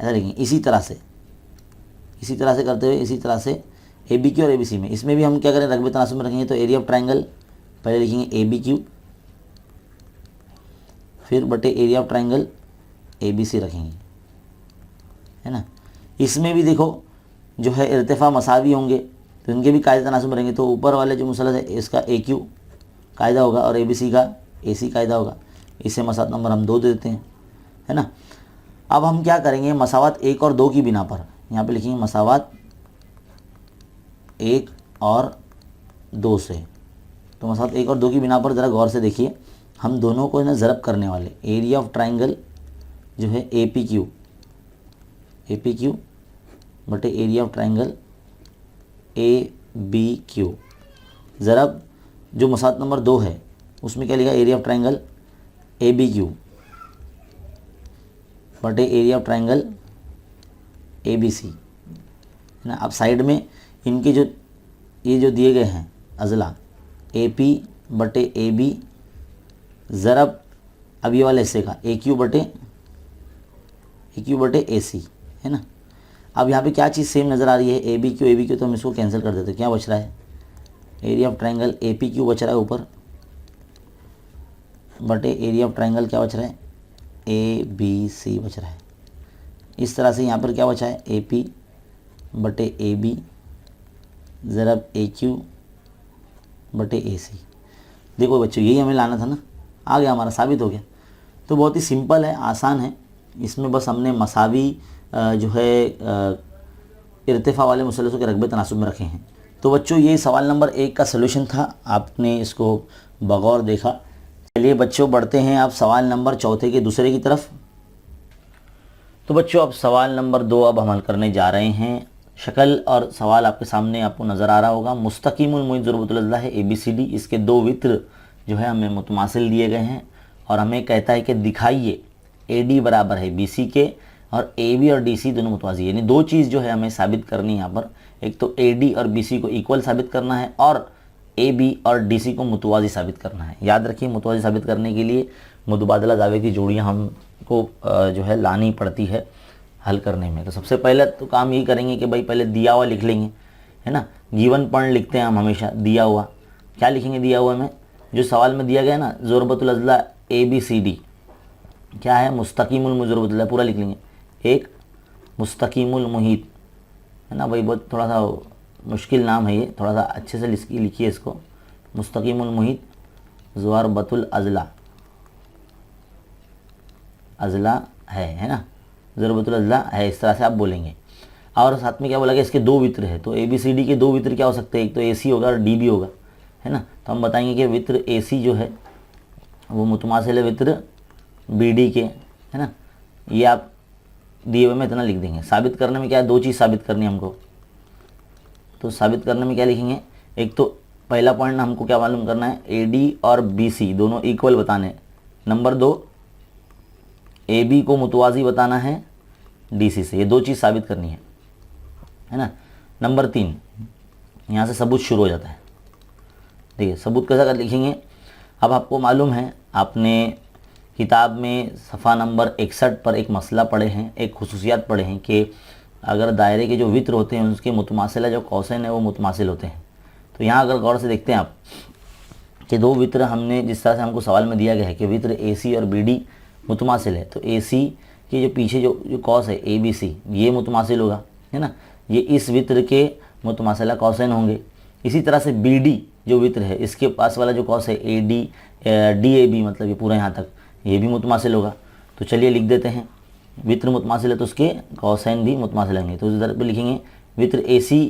ऐसा लिखेंगे। इसी तरह से करते हुए इसी तरह से ए बी क्यू और ए बी सी में, इसमें भी हम क्या करें, रकबे तनासुब में रखेंगे। तो एरिया ऑफ ट्राइंगल पहले लिखेंगे ए बी क्यू, फिर बटे area of triangle A B C रखेंगे, है ना। इसमें भी देखो जो है इर्तिफा मसावी होंगे तो इनके भी कायदे तनासुब में रहेंगे। तो ऊपर वाले जो मुसलस है इसका ए क्यू कायदा होगा और ए बी सी का ए सी कायदा होगा। इससे मसावत नंबर हम 2 दे देते हैं, है ना। अब हम क्या करेंगे, मसावत 1 और 2 की बिना पर यहाँ पे लिखेंगे मसावत 1 और 2 से। तो मसावत 1 और 2 की बिना पर ज़रा गौर से देखिए, हम दोनों को ना ज़रब करने वाले। एरिया ऑफ ट्राइंगल जो है ए पी क्यू बटे area of triangle A B Q, ज़रब जो मसावत नंबर 2 है उसमें क्या लिखा, area of triangle A B Q बटे area of triangle A B C, है ना। अब साइड में इनके जो ये जो दिए गए हैं अज़ला ए पी बटे ए बी, ज़रब अब ये वाले हिस्से का ए क्यू बटे ए सी, है ना। अब यहाँ पे क्या चीज़ सेम नज़र आ रही है, ए बी क्यू, तो हम इसको कैंसिल कर देते हैं। क्या बच रहा है, area of triangle A P Q बच रहा है ऊपर, बटे एरिया ऑफ ट्राइंगल क्या बच रहा है, ए बी सी बच रहा है। इस तरह से यहाँ पर क्या बचा है, ए पी बटे ए बी ज़रब ए क्यू बटे ए सी। देखो बच्चों यही हमें लाना था ना, आ गया, हमारा साबित हो गया। तो बहुत ही सिंपल है, आसान है। इसमें बस हमने मसावी जो है इर्तिफा वाले मुसलसों के रकबे तनासुब में रखे हैं। तो बच्चों ये सवाल नंबर 1 का सलूशन था, आपने इसको बगौर देखा। चलिए बच्चों बढ़ते हैं अब सवाल नंबर 4 के दूसरे की तरफ। तो बच्चों अब सवाल नंबर 2 अब हम हल करने जा रहे हैं। शक्ल और सवाल आपके सामने आपको नज़र आ रहा होगा। मुस्तकीमुल मुईद ज़ुरबतुल अज़ला है ABCD, इसके 2 वित्र जो है हमें मुतमासिल दिए गए हैं और हमें कहता है कि दिखाइए AD बराबर है BC के और AB और DC दोनों मुतवाज़ी, यानी 2 चीज़ जो है हमें साबित करनी है यहाँ पर। एक तो AD और BC को इक्वल साबित करना है और AB और DC को मुतवाज़ी साबित करना है। याद रखिए मुतवाज़ी साबित करने के लिए मुतबादला दावे की जोड़ियाँ हमको जो है लानी पड़ती है हल करने में। तो सबसे पहले तो काम यही करेंगे कि भाई पहले दिया हुआ लिख लेंगे, है ना। गिवन पॉइंट लिखते हैं हम हमेशा, दिया हुआ क्या लिखेंगे, दिया हुआ में जो सवाल में दिया गया ना, ज़ुरबतुल अज़ला ABCD क्या है, मुस्तकीमुल मुईद ज़ुरबतुल अज़ला पूरा लिख लेंगे। एक मुस्तकीमुल मुहीत, है ना भाई, बहुत थोड़ा सा मुश्किल नाम है ये, थोड़ा सा अच्छे से लिखिए इसको। मुस्तकीमुल मुहीत ज़ुरबतुल अज़ला, अज़ला है ना, ज़ुरबतुल अज़ला है, इस तरह से आप बोलेंगे। और साथ में क्या बोला गया, इसके 2 वित्र है। तो ABCD के 2 वित्र क्या हो सकते हैं, एक तो AC होगा और DB होगा, है ना। तो हम बताएंगे कि वित्र AC जो है वो मुतमासिल है वित्र BD के, है ना। ये आप दिए हुए में इतना लिख देंगे। साबित करने में क्या है, 2 चीज़ साबित करनी है हमको। तो साबित करने में क्या लिखेंगे, एक तो पहला पॉइंट हमको क्या मालूम करना है, AD और BC दोनों इक्वल बताने। नंबर 2 AB को मुतवाज़ी बताना है DC से। ये 2 चीज़ साबित करनी है ना। नंबर 3 यहाँ से सबूत शुरू हो जाता है। देखिए सबूत कैसा कर लिखेंगे। अब आपको मालूम है, आपने किताब में सफ़ा नंबर 61 पर एक मसला पढ़े हैं, एक खुसूसियात पढ़े हैं कि अगर दायरे के जो वित्र होते हैं उसके मुतमासिला जो कौसैन है वो मुतमासिल होते हैं। तो यहाँ अगर गौर से देखते हैं आप कि 2 वित्र हमने जिस तरह से हमको सवाल में दिया गया है कि वित्र AC और BD मुतमासिल है, तो AC के जो पीछे जो कौस है ABC ये मुतमासिल होगा, है ना। ये इस वित्र के मुतमासिला कौसैन होंगे। इसी तरह से BD जो वित्र है इसके पास वाला जो कौस है DAB, मतलब ये पूरा यहाँ तक, ये भी मुतमासिल होगा। तो चलिए लिख देते हैं, वित्र मुतमासिल है तो उसके कौसैन भी मुतमासिल होंगे। तो इधर पे लिखेंगे वित्र AC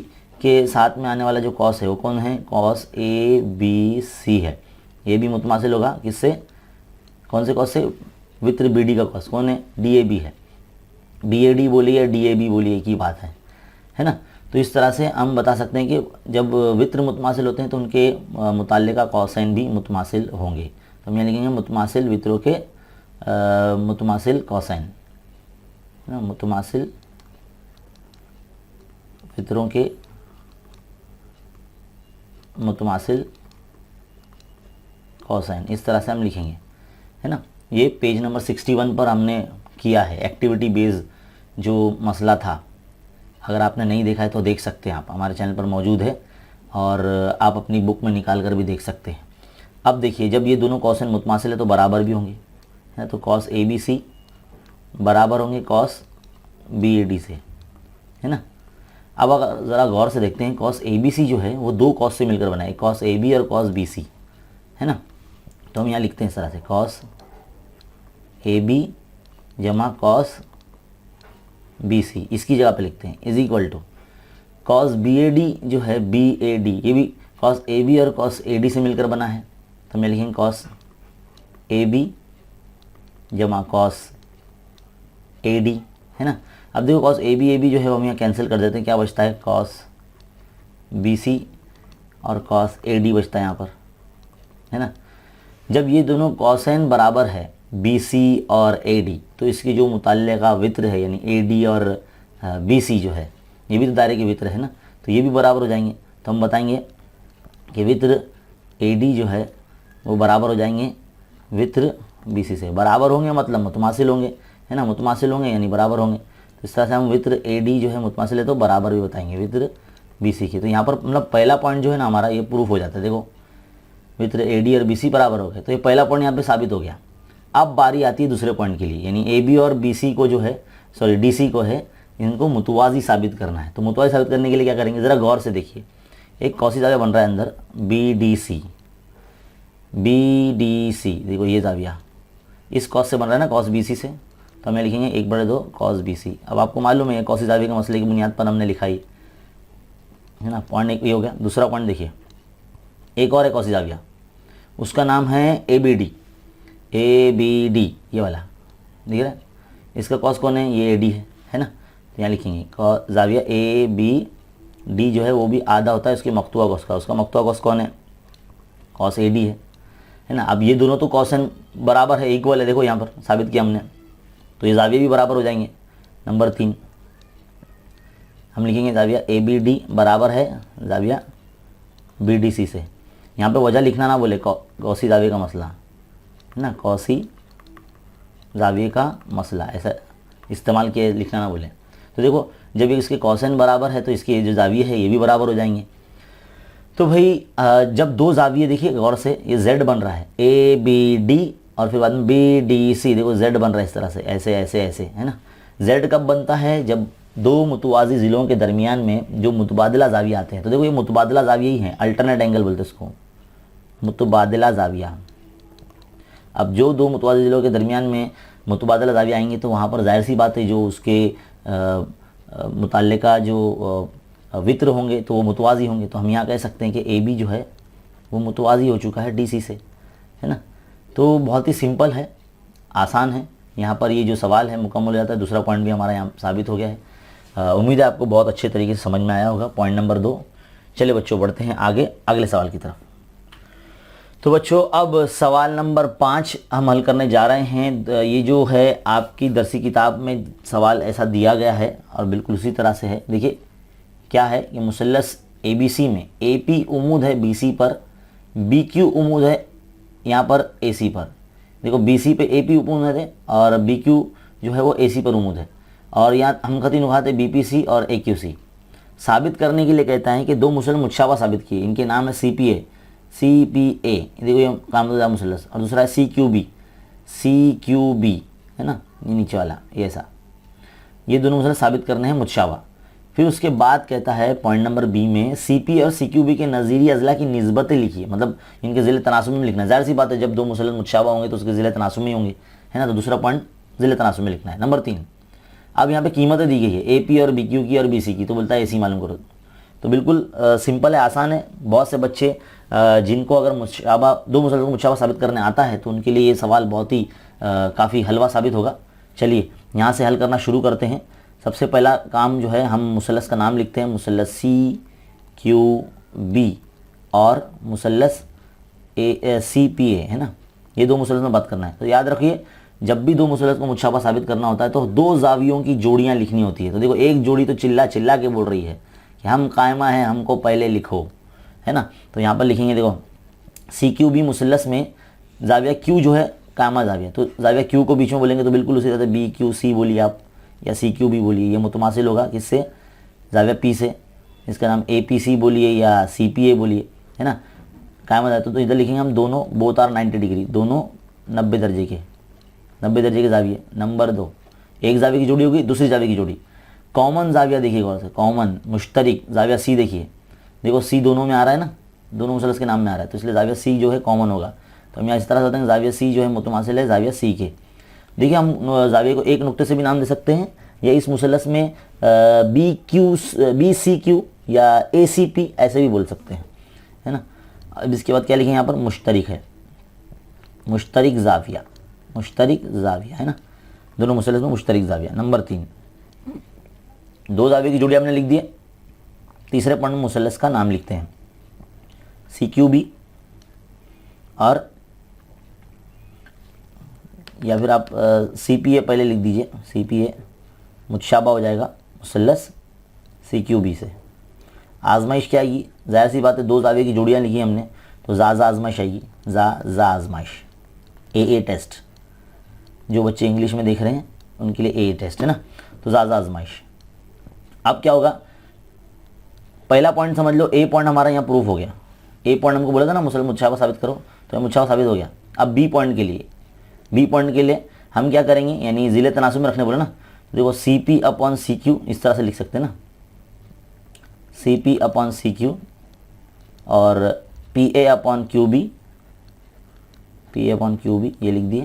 के साथ में आने वाला जो कौस है वो कौन है, कौस ABC है, ये भी मुतमासिल होगा किससे, कौन से कौस से, वित्र BD का कौस कौन है, DAB है। BAD बोलिए या DAB बोलिए एक ही बात है ना। तो इस तरह से हम बता सकते हैं कि जब वित्र मुतमासिल होते हैं तो उनके मुताल्लिका कौसैन भी मुतमासिल होंगे। तो हम यहाँ लिखेंगे मुतमासिल वित्रों के मुतमासिल कौसैन, है ना, मुतमासिल वित्रों के मुतमासिल कौसैन, इस तरह से हम लिखेंगे, है ना। ये पेज नंबर 61 पर हमने किया है एक्टिविटी बेस्ड जो मसला था, अगर आपने नहीं देखा है तो देख सकते हैं, आप हमारे चैनल पर मौजूद है और आप अपनी बुक में निकाल कर भी देख सकते हैं। अब देखिए, जब ये दोनों कॉसेन मुतमासिल है तो बराबर भी होंगे, है तो कॉस ए बी सी बराबर होंगे कॉस बी ए डी से, है ना। अब अगर ज़रा गौर से देखते हैं, कॉस ए बी सी जो है वो दो कॉस से मिलकर बना है, कॉस ए बी और कॉस बी सी, है ना। तो हम यहाँ लिखते हैं इस तरह से, कॉस ए बी जमा कॉस बी सी, इसकी जगह पे लिखते हैं is equal to cos B A D जो है, बी ए डी ये भी कॉस ए बी और कॉस ए डी से मिलकर बना है, तो मैं लिखेंगे कॉस ए बी जमा कॉस ए डी, है ना। अब देखो कॉस ए बी जो है वो हम यहाँ कैंसिल कर देते हैं, क्या बचता है, कॉस बी सी और कॉस ए डी बचता है यहाँ पर, है ना। जब ये दोनों कॉसेन बराबर है बी सी और ए डी, तो इसकी जो मुताल्लिका वित्र है यानी ए डी और बी सी जो है ये भी तो दायरे के वित्र है ना, तो ये भी बराबर हो जाएंगे। तो हम बताएंगे कि वित्र ए डी जो है वो बराबर हो जाएंगे वित्र बी सी से। बराबर होंगे मतलब मुतमासिल होंगे, है ना, मुतमासिल होंगे यानी बराबर होंगे। तो इस तरह से हम वित्र ए डी जो है मुतमासिल है तो बराबर भी बताएंगे वित्र बी सी की। तो यहाँ पर मतलब पहला पॉइंट जो है ना हमारा ये प्रूफ हो जाता है। देखो वित्र ए डी और बी सी बराबर हो गए, तो ये पहला पॉइंट यहाँ पे साबित हो गया। अब बारी आती है दूसरे पॉइंट के लिए, यानी ए बी और बी सी को जो है, सॉरी डी सी को है, इनको मुतवाज़ी साबित करना है। तो मुतवाज़ी साबित करने के लिए क्या करेंगे, ज़रा गौर से देखिए। एक कौसी जाविया बन रहा है अंदर बी डी सी, देखो ये जाविया इस कॉस से बन रहा है ना, कॉस बी सी से, तो हमें लिखेंगे 1/2 कॉस बी सी। अब आपको मालूम है कौसी जाविया के मसले की बुनियाद पर हमने लिखाई है ना। पॉइंट एक ये हो गया। दूसरा पॉइंट देखिए, एक और है कौसी जाविया, उसका नाम है ए बी डी, ये वाला दिख रहा है, इसका कॉस कौन है, ये ए डी है ना। तो यहाँ लिखेंगे जाविया ए बी डी जो है वो भी आधा होता है उसके मकतुआ कॉस का, उसका मकतुआ कॉस कौन है, कॉस ए डी है ना। अब ये दोनों तो कॉसन बराबर है, इक्वल है, देखो यहाँ पर साबित किया हमने, तो ये जाविया भी बराबर हो जाएंगे। नंबर 3 हम लिखेंगे जाविया ए बी डी बराबर है जाविया बी डी सी से। यहाँ पे वजह लिखना ना बोले, कौसी जाविया का मसला है ना, कौसी जाविये का मसला ऐसा इस्तेमाल किए, लिखना ना बोले। तो देखो जब ये इसके कौसन बराबर है तो इसके जो जाविये है ये भी बराबर हो जाएंगे। तो भाई जब दो जाविये, देखिए गौर से, ये जेड बन रहा है ए बी डी और फिर बाद में बी डी सी, देखो जेड बन रहा है इस तरह से, ऐसे ऐसे ऐसे, है ना। जेड कब बनता है, जब दो मुतवाज़ी ज़िलों के दरमियान में जो मुतबादला जाविया आते हैं। तो देखो ये मुतबादला जाविया ही है, अल्टरनेट एंगल बोलते हैं इसको, मुतबादला जाविया। अब जो दो मुतवाज़ी ज़िलों के दरमियान में मुतबादला जाविया आएंगे तो वहाँ पर जाहिर सी बात है जो उसके मुताल्लिका जो वित्र होंगे तो वो मुतवाज़ी होंगे। तो हम यहाँ कह सकते हैं कि ए बी जो है वो मुतवाज़ी हो चुका है डी सी से, है ना। तो बहुत ही सिंपल है, आसान है। यहाँ पर ये जो सवाल है मुकम्मल हो जाता है। दूसरा पॉइंट भी हमारा यहाँ साबित हो गया है। उम्मीद है आपको बहुत अच्छे तरीके से समझ में आया होगा पॉइंट नंबर 2। चलिए बच्चों बढ़ते हैं आगे अगले सवाल की तरफ। तो बच्चों अब सवाल नंबर 5 हम हल करने जा रहे हैं। ये जो है आपकी दरसी किताब में सवाल ऐसा दिया गया है और बिल्कुल उसी तरह से है। देखिए क्या है कि मुसल्लस ए बी सी में ए पी उमूद है बी सी पर, बी क्यू उमूद है यहाँ पर ए सी पर। देखो बी सी पे ए पी उमूद है और बी क्यू जो है वो ए सी पर उमूद है, और यहाँ हम खती नुकात है बी पी सी और ए क्यू सी। साबित करने के लिए कहता है कि दो मुसल्लस मुतशाबा साबित किए, इनके नाम है सी पी ए, देखो ये कामदा मुसल्लस, और दूसरा है सी क्यू बी, है ना, ये नीचे वाला ये ऐसा, ये दोनों मुसल्लस साबित करने हैं मुतशाबा। फिर उसके बाद कहता है पॉइंट नंबर बी में सी पी और सी क्यू बी के नज़ीरी अज़ला की निस्बतें लिखिए, मतलब इनके ज़िले तनासुब में लिखना है। ज़ाहिर सी बात है जब दो मुसल्लस मुतशाबा होंगे तो उसके ज़िले तनासुब में होंगे, है ना। तो दूसरा पॉइंट ज़िले तनासुब में लिखना है। नंबर 3 अब यहाँ पे कीमतें दी गई है ए पी और बी क्यू की और बी सी की, तो बोलता है ए सी मालूम करो। तो बिल्कुल सिंपल है, आसान है। बहुत से बच्चे जिनको अगर मुतशाबा दो मुसल्लस को मुतशाबा साबित करने आता है तो उनके लिए ये सवाल बहुत ही काफ़ी हलवा साबित होगा। चलिए यहाँ से हल करना शुरू करते हैं। सबसे पहला काम जो है हम मुसल्लस का नाम लिखते हैं, मुसल्लस सी क्यू बी और मुसल्लस ए सी पी ए, है ना। ये दो मुसल्लस में बात करना है। तो याद रखिए जब भी दो मुसल्लस को मुतशाबा साबित करना होता है तो दो जावियों की जोड़ियाँ लिखनी होती है। तो देखो एक जोड़ी तो चिल्ला चिल्ला के बोल रही है कि हम कायमा हैं, हमको पहले लिखो, है ना। तो यहाँ पर लिखेंगे, देखो सी क्यू बी मुसल्लस में जाविया क्यू जो है कायमा जाविया, तो जाविया क्यू को बीच में बोलेंगे तो बिल्कुल उसी तरह से बी क्यू सी बोलिए आप, या सी क्यू बी बोलिए, ये मुतमासिल होगा किससे, ज़ाविया पी से, इसका नाम ए पी सी बोलिए या सी पी ए बोलिए, है ना। क्या मजा तो इधर लिखेंगे हम दोनों बोथ आर 90 डिग्री, दोनों 90 दर्जे के, 90 दर्जे के ज़ाविये। नंबर 2, एक ज़ाविये की जोड़ी होगी, दूसरी ज़ाविये की जोड़ी। कॉमन ज़ाविया देखिए गौर से, कॉमन मुश्तरिक ज़ाविया सी देखिए, देखो सी दोनों में आ रहा है ना, दोनों मुसलस के नाम में आ रहा है, तो इसलिए ज़ाविया सी जो है कॉमन होगा। तो हम यहाँ इस तरह से होते हैं ज़ाविया सी जो है मुतमासिल है ज़ाविया सी के। देखिए हम ज़ाविये को एक नुक्ते से भी नाम दे सकते हैं, या इस मुसलस में बी सी क्यू या ए सी पी ऐसे भी बोल सकते हैं, है ना। अब इसके बाद क्या लिखें यहाँ पर, मुश्तरिक है, मुश्तरिक ज़ाविया, मुश्तरिक ज़ाविया, है ना, दोनों मुसलस में मुश्तरिक ज़ाविया। नंबर 3, दो ज़ाविये की जोड़ी आपने लिख दिए, तीसरे पॉइंट में मुसलस का नाम लिखते हैं, सी क्यू बी, और या फिर आप सी पी ए पहले लिख दीजिए, सी पी ए मुतशाबा हो जाएगा मुसलस सी क्यू बी से। आजमाइश क्या आएगी, ज़ाहिर सी बात है दो ज़ाविये की जोड़ियाँ लिखी हमने तो जा आजमाइश आएगी, जा आजमाइश, ए टेस्ट। जो बच्चे इंग्लिश में देख रहे हैं उनके लिए ए टेस्ट है ना, तो जा आजमाइश। अब क्या होगा, पहला पॉइंट समझ लो, ए पॉइंट हमारा यहाँ प्रूफ हो गया, ए पॉइंट हमको बोला था ना मुसलस मुतशाबा साबित करो, तो मुतशाबा साबित हो गया। अब बी पॉइंट के लिए, बी पॉइंट के लिए हम क्या करेंगे, यानी ज़िले तनासुब में रखने बोले ना, देखो C P upon C Q इस तरह से लिख सकते हैं ना, C P upon C Q और P A upon Q B, P A upon Q B ये लिख दिए।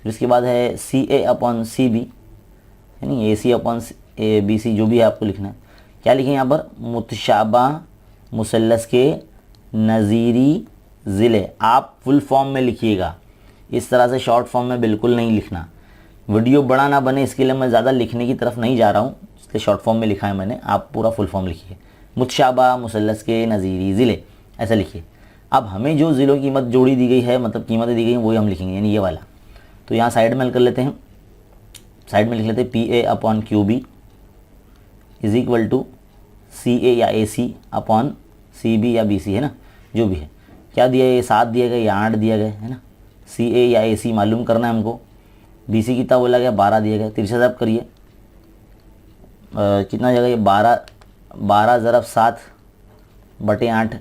फिर इसके बाद है सी ए अपॉन सी बी, यानी ए सी अपॉन ए बी सी, जो भी है आपको लिखना है। क्या लिखें यहाँ पर, मुतशाबा मुसल्लस के नज़ीरी ज़िले। आप फुल फॉर्म में लिखिएगा, इस तरह से शॉर्ट फॉर्म में बिल्कुल नहीं लिखना, वीडियो बड़ा ना बने इसके लिए मैं ज़्यादा लिखने की तरफ नहीं जा रहा हूँ, इसलिए शॉर्ट फॉर्म में लिखा है मैंने, आप पूरा फुल फॉर्म लिखिए, मुतशाबा मुसल्लस के नज़ीरी ज़िले ऐसा लिखिए। अब हमें जो ज़िलों की कीमत जोड़ी दी गई है, मतलब कीमतें दी गई हैं, वही हम लिखेंगे, यानी ये वाला। तो यहाँ साइड में कर लेते हैं, साइड में लिख लेते हैं P A upon Q B is equal to C A या A C upon C B या बी सी, है ना, जो भी है। क्या दिया है, 7 दिए गए या 8 दिए गए, है ना। सी ए या ए सी मालूम करना है हमको, बी सी कितना बोला गया, 12 दिए गए। तिरछा ज़रब करिए, कितना हो जाएगा ये, 12 ज़रब 7/8,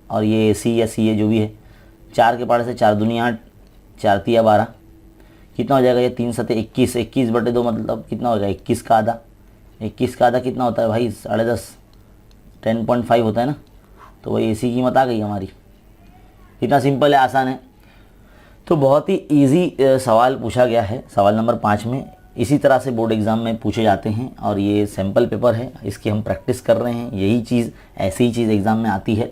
और ये ए सी या सी ए जो भी है, 4 के पहाड़े से 4 दूनी 8, 4 तिया 12, कितना हो जाएगा ये, 3 सते 21, 21/2 मतलब कितना होगा, 21 का आधा। 21 का आधा कितना होता है भाई, 10.5, 10.5 होता है ना, तो वही ए सी की कीमत आ गई हमारी। कितना सिंपल है, आसान है। तो बहुत ही इजी सवाल पूछा गया है सवाल नंबर 5 में, इसी तरह से बोर्ड एग्ज़ाम में पूछे जाते हैं, और ये सैम्पल पेपर है, इसकी हम प्रैक्टिस कर रहे हैं, यही चीज़ ऐसी ही चीज़ एग्ज़ाम में आती है।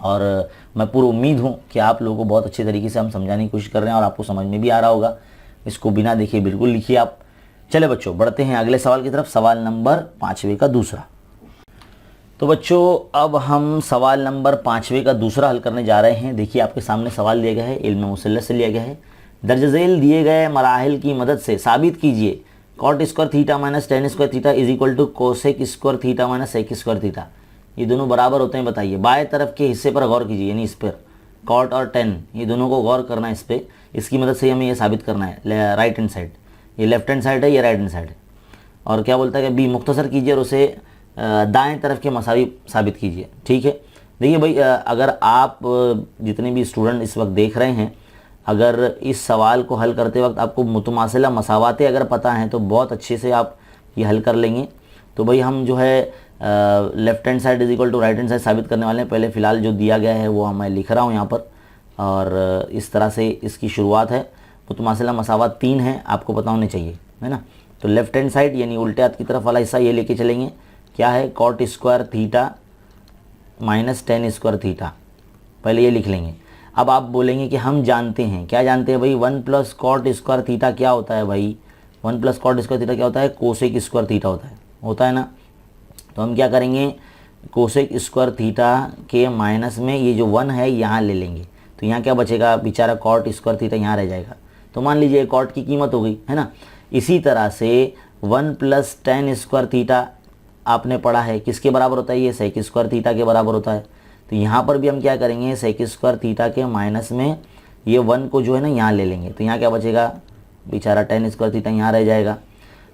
और मैं पूरी उम्मीद हूँ कि आप लोगों को बहुत अच्छे तरीके से हम समझाने की कोशिश कर रहे हैं और आपको समझ में भी आ रहा होगा। इसको बिना देखे बिल्कुल लिखिए आप। चले बच्चों, बढ़ते हैं अगले सवाल की तरफ, सवाल नंबर 5वें का दूसरा। तो बच्चों अब हम सवाल नंबर 5वें का दूसरा हल करने जा रहे हैं। देखिए आपके सामने सवाल दिया गया है, इल्म मुसल्लस से लिया गया है। दर्ज झेल दिए गए मराहिल की मदद से साबित कीजिए cot square theta minus tan square theta is equal to cosec square theta minus sec square theta. ये दोनों बराबर होते हैं, बताइए। बाएं तरफ के हिस्से पर गौर कीजिए, यानी इस पर कॉट और टेन, ये दोनों को गौर करना है इस पर। इसकी मदद से हमें ये साबित करना है, राइट हैंड साइड, ये लेफ्ट हैंड साइड है, ये राइट हैंड साइड है। और क्या बोलता है कि बी मुख्तसर कीजिए और उसे दाएं तरफ के मसावी साबित कीजिए। ठीक है, देखिए भाई, अगर आप जितने भी स्टूडेंट इस वक्त देख रहे हैं, अगर इस सवाल को हल करते वक्त आपको मुतमासिला मसावातें अगर पता हैं तो बहुत अच्छे से आप ये हल कर लेंगे। तो भाई हम जो है left hand side is equal to right hand side साबित करने वाले हैं। पहले फ़िलहाल जो दिया गया है वो मैं लिख रहा हूँ यहाँ पर, और इस तरह से इसकी शुरुआत है। मुतमासिला मसावात 3 हैं, आपको पता होने चाहिए, है ना। तो लेफ्ट हैंड साइड यानी उल्टे हाथ की तरफ वाला हिस्सा ये लेके चलेंगे, क्या है, cot square theta minus tan square theta, पहले ये लिख लेंगे। अब आप बोलेंगे कि हम जानते हैं, क्या जानते हैं भाई, 1 प्लस कॉट स्क्वायर थीटा क्या होता है भाई, 1 प्लस कॉट स्क्वायर थीटा क्या होता है, कोसेक स्क्वायर थीटा होता है ना। तो हम क्या करेंगे, कोसेक स्क्वायर थीटा के माइनस में ये जो 1 है यहाँ ले लेंगे, तो यहाँ क्या बचेगा, बेचारा कॉट स्क्वायर थीटा यहाँ रह जाएगा। तो मान लीजिए कॉट की कीमत हो गई, है ना। इसी तरह से 1 प्लस टेन स्क्वायर थीटा आपने पढ़ा है, किसके बराबर होता है, ये सेक स्क्वायर थीटा के बराबर होता है। तो यहाँ पर भी हम क्या करेंगे, सेक स्क्वायर थीटा के माइनस में ये 1 को जो है ना यहाँ ले लेंगे, तो यहाँ क्या बचेगा, बेचारा टेन स्क्वायर थीटा यहाँ रह जाएगा।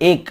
1